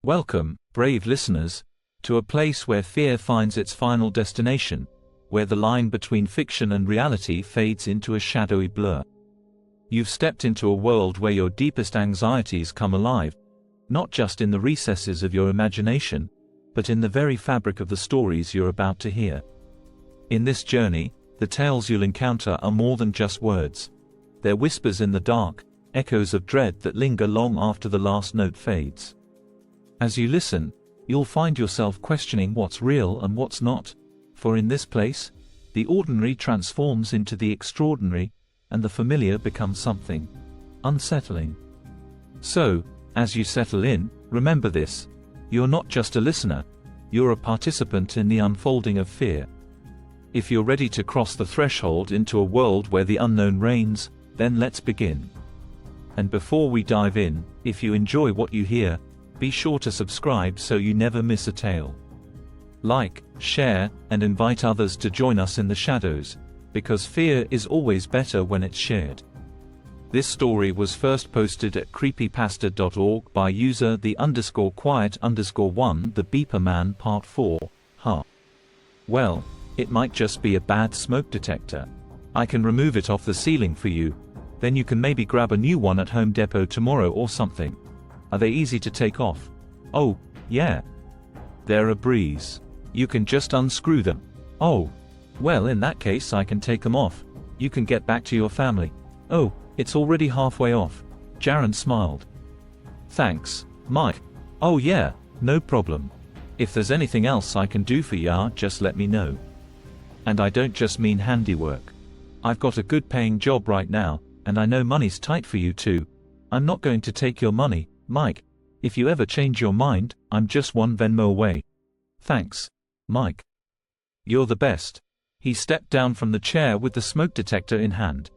Welcome, brave listeners, to a place where fear finds its final destination, where the line between fiction and reality fades into a shadowy blur. You've stepped into a world where your deepest anxieties come alive, not just in the recesses of your imagination, but in the very fabric of the stories you're about to hear. In this journey, the tales you'll encounter are more than just words. They're whispers in the dark, echoes of dread that linger long after the last note fades. As you listen, you'll find yourself questioning what's real and what's not, for in this place, the ordinary transforms into the extraordinary, and the familiar becomes something unsettling. So, as you settle in, remember this: you're not just a listener, you're a participant in the unfolding of fear. If you're ready to cross the threshold into a world where the unknown reigns, then let's begin. And before we dive in, if you enjoy what you hear, be sure to subscribe so you never miss a tale. Like, share, and invite others to join us in the shadows, because fear is always better when it's shared. This story was first posted at creepypasta.org by user the_quiet_1 The Beeper Man Part 4. Well, it might just be a bad smoke detector. I can remove it off the ceiling for you, then you can maybe grab a new one at Home Depot tomorrow or something. Are they easy to take off? Oh, yeah. They're a breeze. You can just unscrew them. Oh, well, in that case I can take them off. You can get back to your family. Oh, it's already halfway off. Jaron smiled. Thanks, Mike. Oh yeah, no problem. If there's anything else I can do for ya, just let me know. And I don't just mean handiwork. I've got a good paying job right now, and I know money's tight for you too. I'm not going to take your money, Mike. If you ever change your mind, I'm just one Venmo away. Thanks, Mike. You're the best. He stepped down from the chair with the smoke detector in hand.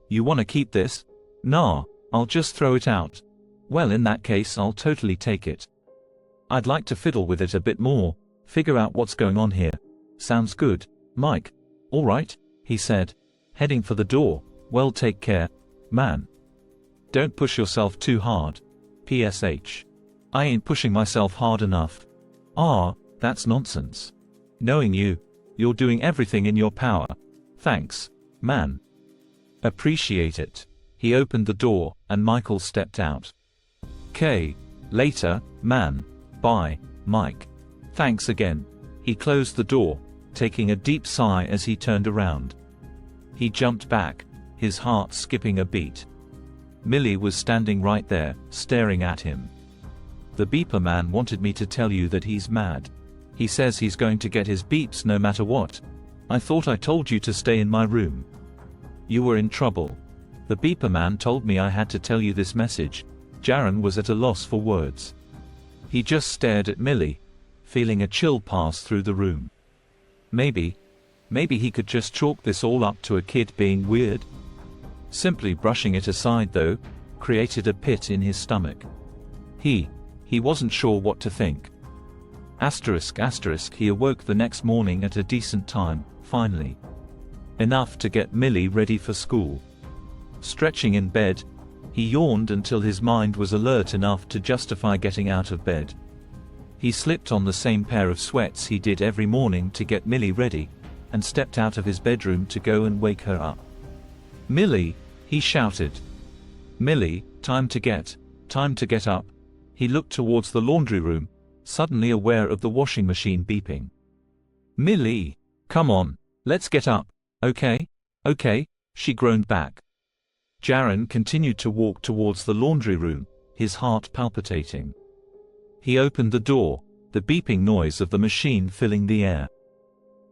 You want to keep this? Nah, I'll just throw it out. Well, in that case I'll totally take it. I'd like to fiddle with it a bit more, figure out what's going on here. Sounds good, Mike. All right, he said, heading for the door. Well, take care, man. Don't push yourself too hard. PSH. I ain't pushing myself hard enough. Ah, that's nonsense. Knowing you, you're doing everything in your power. Thanks, man. Appreciate it. He opened the door, and Michael stepped out. Later, man. Bye, Mike. Thanks again. He closed the door, taking a deep sigh as he turned around. He jumped back, his heart skipping a beat. Millie was standing right there, staring at him. The beeper man wanted me to tell you that he's mad. He says he's going to get his beeps no matter what. I thought I told you to stay in my room. You were in trouble. The beeper man told me I had to tell you this message. Jaron was at a loss for words. He just stared at Millie, feeling a chill pass through the room. Maybe he could just chalk this all up to a kid being weird. Simply brushing it aside, though, created a pit in his stomach. He wasn't sure what to think. He awoke the next morning at a decent time, finally. Enough to get Millie ready for school. Stretching in bed, he yawned until his mind was alert enough to justify getting out of bed. He slipped on the same pair of sweats he did every morning to get Millie ready, and stepped out of his bedroom to go and wake her up. Millie, he shouted. Millie, time to get up. He looked towards the laundry room, suddenly aware of the washing machine beeping. Millie, come on, let's get up, okay, she groaned back. Jaron continued to walk towards the laundry room, his heart palpitating. He opened the door, the beeping noise of the machine filling the air.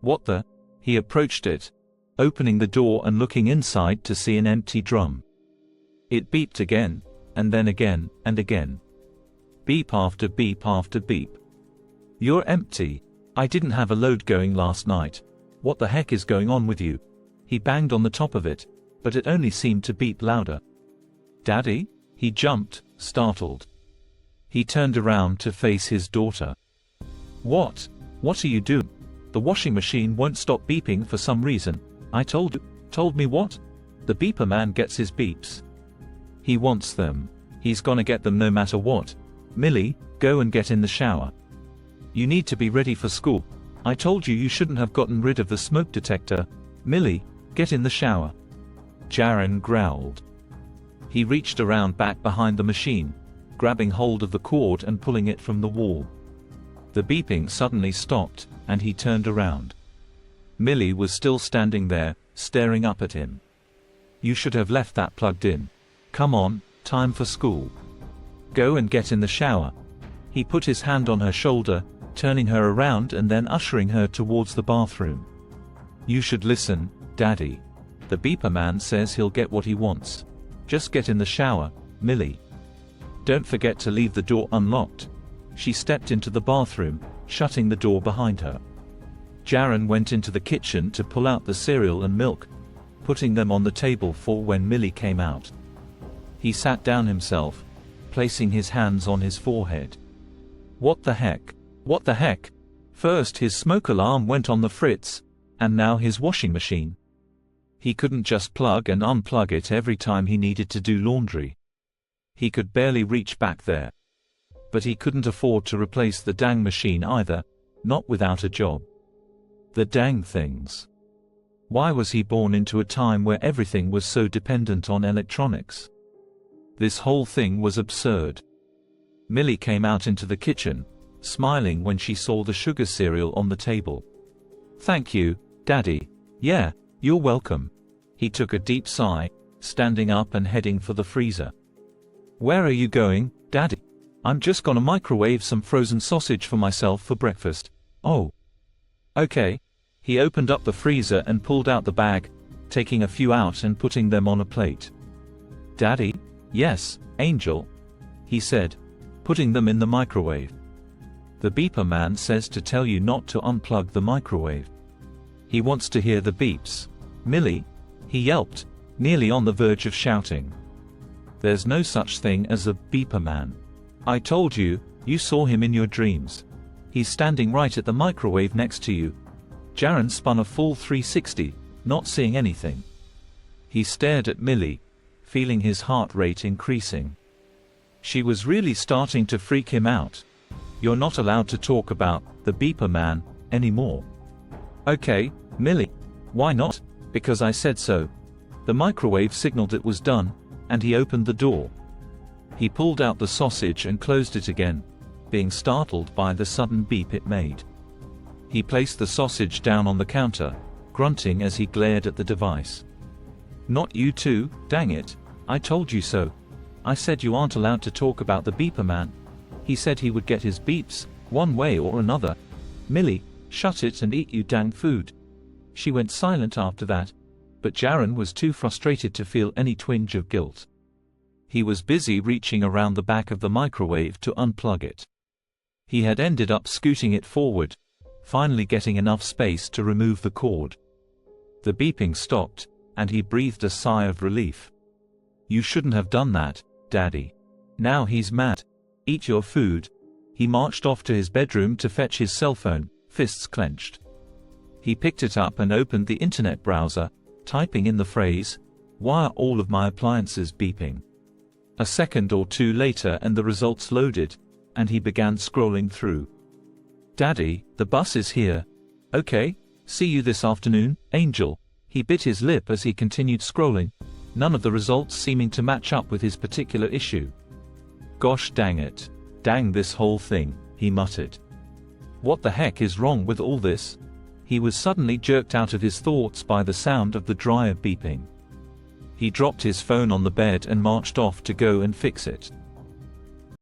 What the? He approached it, opening the door and looking inside to see an empty drum. It beeped again, and then again, and again. Beep after beep after beep. You're empty. I didn't have a load going last night. What the heck is going on with you? He banged on the top of it, but it only seemed to beep louder. Daddy? He jumped, startled. He turned around to face his daughter. What are you doing? The washing machine won't stop beeping for some reason. I told me what? The beeper man gets his beeps. He wants them. He's gonna get them no matter what. Millie, Go and get in the shower. You need to be ready for school. I told you you shouldn't have gotten rid of the smoke detector. Millie, get in the shower. Jaren growled. He reached around back behind the machine, grabbing hold of the cord and pulling it from the wall. The beeping suddenly stopped, and he turned around. Millie was still standing there, staring up at him. You should have left that plugged in. Come on, time for school. Go and get in the shower. He put his hand on her shoulder, turning her around and then ushering her towards the bathroom. You should listen, Daddy. The beeper man says he'll get what he wants. Just get in the shower, Millie. Don't forget to leave the door unlocked. She stepped into the bathroom, shutting the door behind her. Jaren went into the kitchen to pull out the cereal and milk, putting them on the table for when Millie came out. He sat down himself, placing his hands on his forehead. What the heck? What the heck? First his smoke alarm went on the fritz, and now his washing machine. He couldn't just plug and unplug it every time he needed to do laundry. He could barely reach back there. But he couldn't afford to replace the dang machine either, not without a job. The dang things. Why was he born into a time where everything was so dependent on electronics? This whole thing was absurd. Millie came out into the kitchen, smiling when she saw the sugar cereal on the table. Thank you, Daddy. Yeah, you're welcome. He took a deep sigh, standing up and heading for the freezer. Where are you going, Daddy? I'm just gonna microwave some frozen sausage for myself for breakfast. Oh. Okay. He opened up the freezer and pulled out the bag, taking a few out and putting them on a plate. Daddy? Yes, Angel. He said, putting them in the microwave. The beeper man says to tell you not to unplug the microwave. He wants to hear the beeps. Millie, he yelped, nearly on the verge of shouting. There's no such thing as a beeper man. I told you, you saw him in your dreams. He's standing right at the microwave next to you. Jaren spun a full 360, not seeing anything. He stared at Millie, feeling his heart rate increasing. She was really starting to freak him out. You're not allowed to talk about the beeper man anymore. Okay, Millie. Why not? Because I said so. The microwave signaled it was done, and he opened the door. He pulled out the sausage and closed it again, being startled by the sudden beep it made. He placed the sausage down on the counter, grunting as he glared at the device. Not you too, dang it. I told you so. I said you aren't allowed to talk about the beeper man. He said he would get his beeps, one way or another. Millie, shut it and eat you dang food. She went silent after that, but Jaren was too frustrated to feel any twinge of guilt. He was busy reaching around the back of the microwave to unplug it. He had ended up scooting it forward, finally getting enough space to remove the cord. The beeping stopped, and he breathed a sigh of relief. You shouldn't have done that, Daddy. Now he's mad. Eat your food. He marched off to his bedroom to fetch his cell phone, fists clenched. He picked it up and opened the internet browser, typing in the phrase, "Why are all of my appliances beeping?" A second or two later and the results loaded, and he began scrolling through. Daddy, the bus is here. Okay, see you this afternoon, Angel. He bit his lip as he continued scrolling, none of the results seeming to match up with his particular issue. Gosh dang it. Dang this whole thing, he muttered. What the heck is wrong with all this? He was suddenly jerked out of his thoughts by the sound of the dryer beeping. He dropped his phone on the bed and marched off to go and fix it.